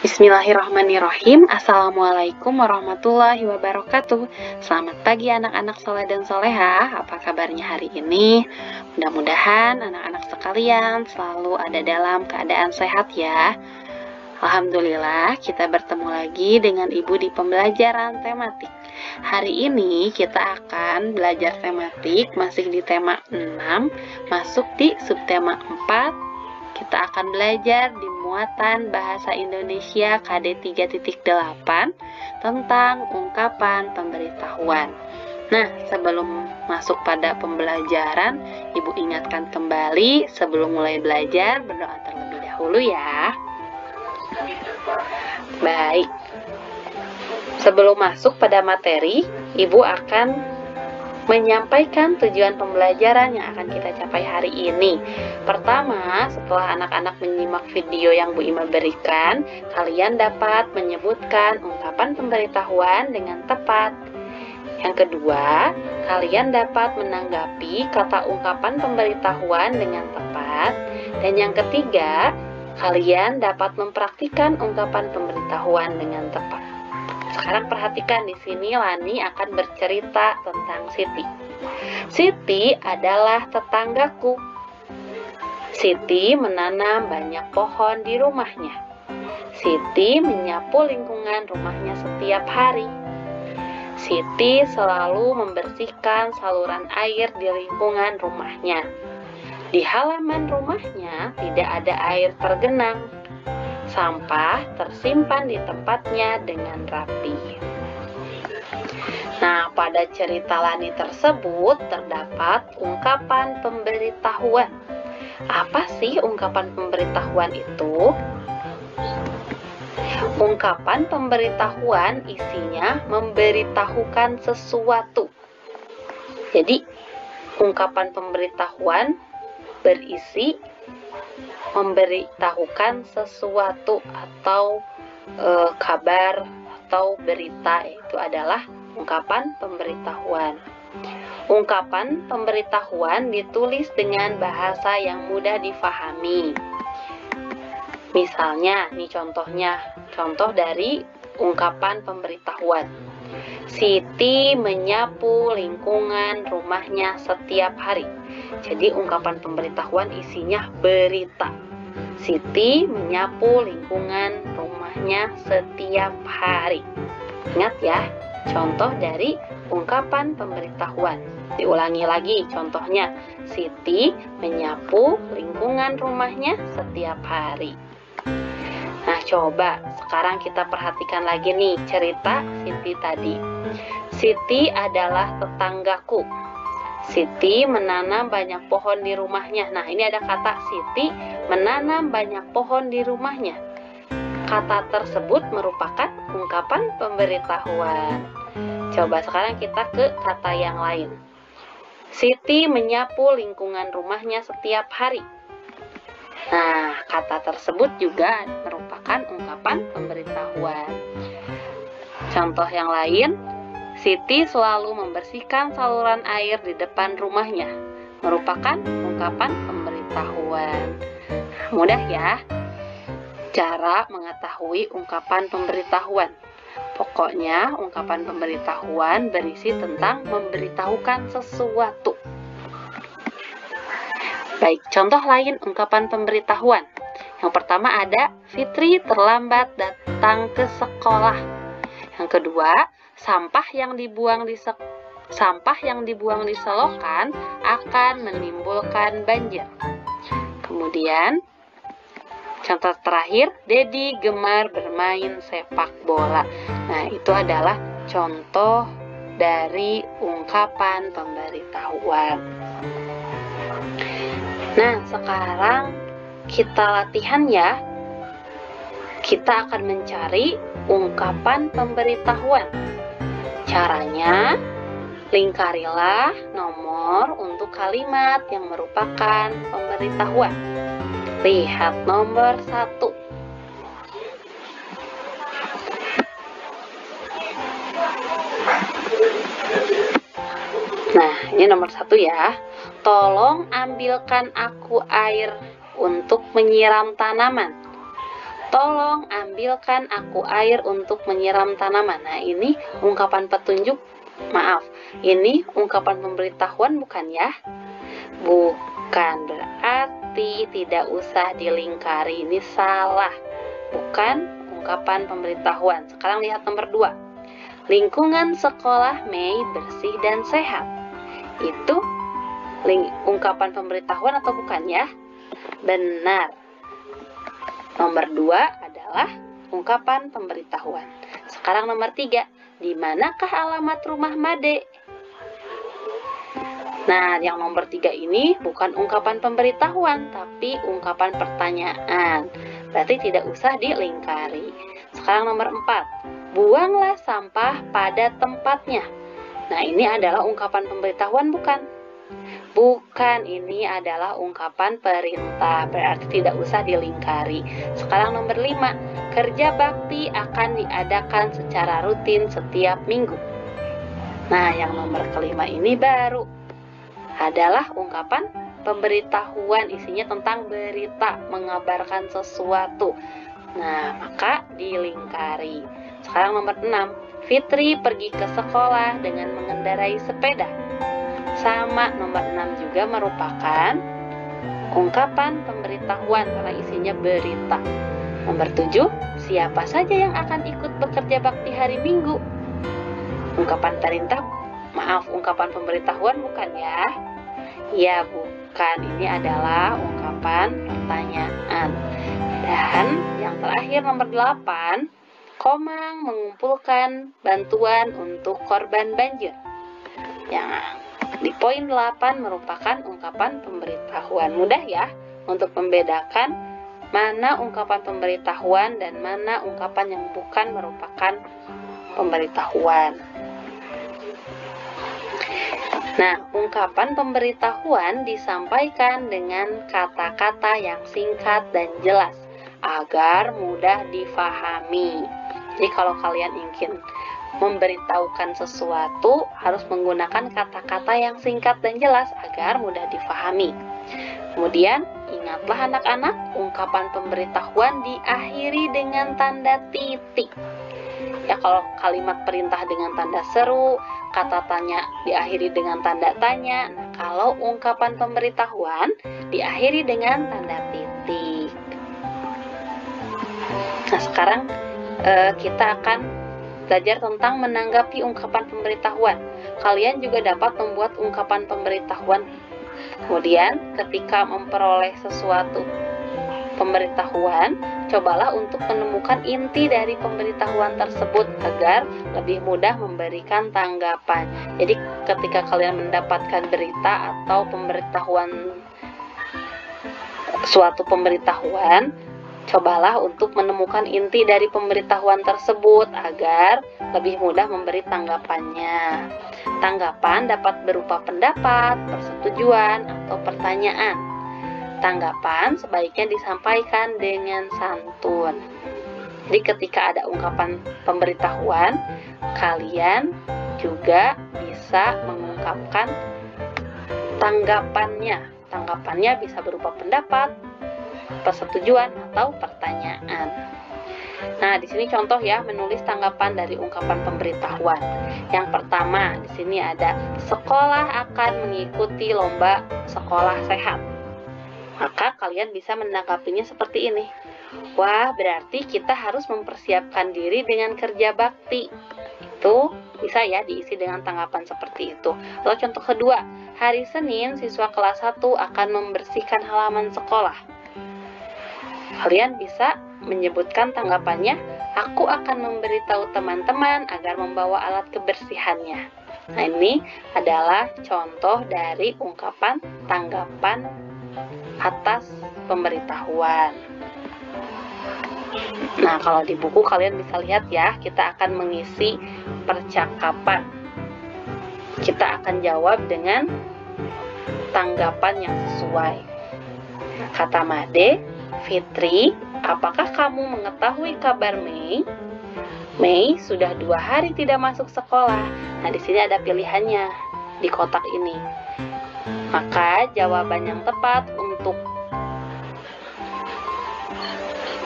Bismillahirrahmanirrahim. Assalamualaikum warahmatullahi wabarakatuh. Selamat pagi anak-anak soleh dan soleha. Apa kabarnya hari ini? Mudah-mudahan anak-anak sekalian selalu ada dalam keadaan sehat ya. Alhamdulillah kita bertemu lagi dengan Ibu di pembelajaran tematik. Hari ini kita akan belajar tematik masih di tema 6, masuk di subtema 4. Kita akan belajar di muatan bahasa Indonesia KD 3.8 tentang ungkapan pemberitahuan. Nah, sebelum masuk pada pembelajaran, Ibu ingatkan kembali sebelum mulai belajar berdoa terlebih dahulu ya. Baik. Sebelum masuk pada materi, Ibu akan menyampaikan tujuan pembelajaran yang akan kita capai hari ini. Pertama, setelah anak-anak menyimak video yang Bu Ima berikan, kalian dapat menyebutkan ungkapan pemberitahuan dengan tepat. Yang kedua, kalian dapat menanggapi kata ungkapan pemberitahuan dengan tepat. Dan yang ketiga, kalian dapat mempraktikkan ungkapan pemberitahuan dengan tepat. Sekarang perhatikan di sini Lani akan bercerita tentang Siti. Siti adalah tetanggaku. Siti menanam banyak pohon di rumahnya. Siti menyapu lingkungan rumahnya setiap hari. Siti selalu membersihkan saluran air di lingkungan rumahnya. Di halaman rumahnya tidak ada air tergenang. Sampah tersimpan di tempatnya dengan rapi. Nah, pada cerita Lani tersebut terdapat ungkapan pemberitahuan. Apa sih ungkapan pemberitahuan itu? Ungkapan pemberitahuan isinya memberitahukan sesuatu. Jadi, ungkapan pemberitahuan berisi memberitahukan sesuatu atau kabar atau berita, itu adalah ungkapan pemberitahuan. Ungkapan pemberitahuan ditulis dengan bahasa yang mudah difahami. Misalnya, nih contoh dari ungkapan pemberitahuan. Siti menyapu lingkungan rumahnya setiap hari. Jadi ungkapan pemberitahuan isinya berita. Siti menyapu lingkungan rumahnya setiap hari. Ingat ya, contoh dari ungkapan pemberitahuan. Diulangi lagi contohnya. Siti menyapu lingkungan rumahnya setiap hari. Nah, coba sekarang kita perhatikan lagi nih cerita Siti tadi. Siti adalah tetanggaku. Siti menanam banyak pohon di rumahnya. Nah, ini ada kata Siti menanam banyak pohon di rumahnya. Kata tersebut merupakan ungkapan pemberitahuan. Coba sekarang kita ke kata yang lain. Siti menyapu lingkungan rumahnya setiap hari. Nah, kata tersebut juga merupakan ungkapan pemberitahuan. Contoh yang lain, Siti selalu membersihkan saluran air di depan rumahnya. Merupakan ungkapan pemberitahuan. Mudah ya cara mengetahui ungkapan pemberitahuan. Pokoknya ungkapan pemberitahuan berisi tentang memberitahukan sesuatu. Baik, contoh lain ungkapan pemberitahuan. Yang pertama ada Fitri terlambat datang ke sekolah. Yang kedua, sampah yang dibuang di selokan akan menimbulkan banjir. Kemudian, contoh terakhir, Dedi gemar bermain sepak bola. Nah, itu adalah contoh dari ungkapan pemberitahuan. Nah, sekarang kita latihan ya. Kita akan mencari ungkapan pemberitahuan. Caranya, lingkarilah nomor untuk kalimat yang merupakan pemberitahuan. Lihat nomor 1. Nah, ini nomor 1 ya. Tolong ambilkan aku air untuk menyiram tanaman. Tolong ambilkan aku air untuk menyiram tanaman. Nah, ini ungkapan petunjuk, maaf, ini ungkapan pemberitahuan bukan ya? Bukan, berarti tidak usah dilingkari. Ini salah, bukan ungkapan pemberitahuan. Sekarang lihat nomor 2. Lingkungan sekolah Mei bersih dan sehat. Itu ungkapan pemberitahuan atau bukan ya? Benar. Nomor 2 adalah ungkapan pemberitahuan. Sekarang nomor 3. Di manakah alamat rumah Made? Nah, yang nomor 3 ini bukan ungkapan pemberitahuan, tapi ungkapan pertanyaan. Berarti tidak usah dilingkari. Sekarang nomor 4. Buanglah sampah pada tempatnya. Nah, ini adalah ungkapan pemberitahuan bukan? Bukan, ini adalah ungkapan perintah, berarti tidak usah dilingkari. Sekarang nomor 5, kerja bakti akan diadakan secara rutin setiap minggu. Nah, yang nomor kelima ini baru adalah ungkapan pemberitahuan, isinya tentang berita, mengabarkan sesuatu. Nah, maka dilingkari. Sekarang nomor 6, Fitri pergi ke sekolah dengan mengendarai sepeda. Sama, nomor 6 juga merupakan ungkapan pemberitahuan karena isinya berita. Nomor 7, siapa saja yang akan ikut bekerja bakti hari Minggu? Ungkapan perintah, ungkapan pemberitahuan bukan ya? Ya, bukan. Ini adalah ungkapan pertanyaan. Dan yang terakhir nomor 8, Komang mengumpulkan bantuan untuk korban banjir. Yang di poin 8 merupakan ungkapan pemberitahuan. Mudah ya untuk membedakan mana ungkapan pemberitahuan dan mana ungkapan yang bukan merupakan pemberitahuan. Nah, ungkapan pemberitahuan disampaikan dengan kata-kata yang singkat dan jelas agar mudah difahami. Jadi kalau kalian ingin memberitahukan sesuatu harus menggunakan kata-kata yang singkat dan jelas agar mudah difahami. Kemudian, ingatlah anak-anak, ungkapan pemberitahuan diakhiri dengan tanda titik. Ya, kalau kalimat perintah dengan tanda seru, kata tanya diakhiri dengan tanda tanya. Nah, kalau ungkapan pemberitahuan diakhiri dengan tanda titik. Nah, sekarang kita akan belajar tentang menanggapi ungkapan pemberitahuan. Kalian juga dapat membuat ungkapan pemberitahuan. Kemudian, ketika memperoleh sesuatu pemberitahuan, cobalah untuk menemukan inti dari pemberitahuan tersebut agar lebih mudah memberikan tanggapan. Jadi, ketika kalian mendapatkan berita atau pemberitahuan, suatu pemberitahuan, cobalah untuk menemukan inti dari pemberitahuan tersebut agar lebih mudah memberi tanggapannya. Tanggapan dapat berupa pendapat, persetujuan, atau pertanyaan. Tanggapan sebaiknya disampaikan dengan santun. Jadi ketika ada ungkapan pemberitahuan, kalian juga bisa mengungkapkan tanggapannya. Tanggapannya bisa berupa pendapat, persetujuan, atau pertanyaan. Nah, di sini contoh ya menulis tanggapan dari ungkapan pemberitahuan. Yang pertama, di sini ada sekolah akan mengikuti lomba sekolah sehat. Maka kalian bisa menanggapinya seperti ini. Wah, berarti kita harus mempersiapkan diri dengan kerja bakti. Itu bisa ya diisi dengan tanggapan seperti itu. Lalu contoh kedua, hari Senin siswa kelas 1 akan membersihkan halaman sekolah. Kalian bisa menyebutkan tanggapannya, aku akan memberitahu teman-teman agar membawa alat kebersihannya. Nah, ini adalah contoh dari ungkapan tanggapan atas pemberitahuan. Nah, kalau di buku kalian bisa lihat ya, kita akan mengisi percakapan. Kita akan jawab dengan tanggapan yang sesuai. Kata Made, Fitri, apakah kamu mengetahui kabar Mei? Mei sudah 2 hari tidak masuk sekolah. Nah, di sini ada pilihannya di kotak ini. Maka jawaban yang tepat untuk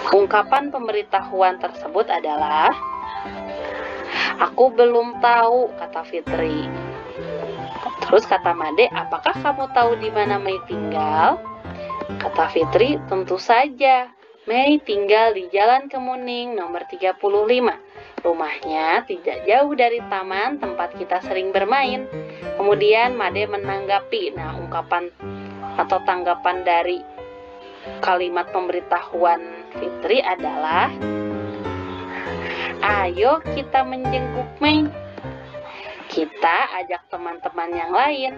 Ungkapan pemberitahuan tersebut adalah, "Aku belum tahu," kata Fitri. Terus kata Made, "Apakah kamu tahu di mana Mei tinggal?" Kata Fitri, "Tentu saja. Mei tinggal di Jalan Kemuning nomor 35. Rumahnya tidak jauh dari taman tempat kita sering bermain." Kemudian Made menanggapi. Nah, ungkapan atau tanggapan dari kalimat pemberitahuan Fitri adalah, "Ayo kita menjenguk Mei. Kita ajak teman-teman yang lain."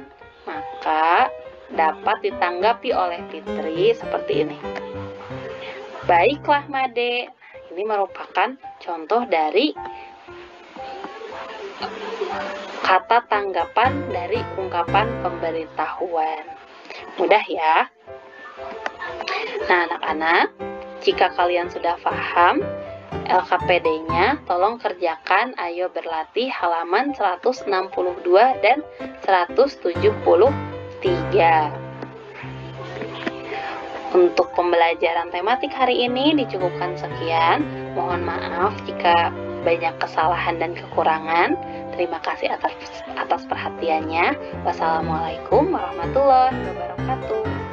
Maka dapat ditanggapi oleh Fitri seperti ini, "Baiklah Made." Ini merupakan contoh dari kata tanggapan dari ungkapan pemberitahuan. Mudah ya? Nah, anak-anak, jika kalian sudah paham LKPD-nya, tolong kerjakan Ayo Berlatih halaman 162 dan 173. Untuk pembelajaran tematik hari ini dicukupkan sekian. Mohon maaf jika banyak kesalahan dan kekurangan. Terima kasih atas perhatiannya. Wassalamualaikum warahmatullahi wabarakatuh.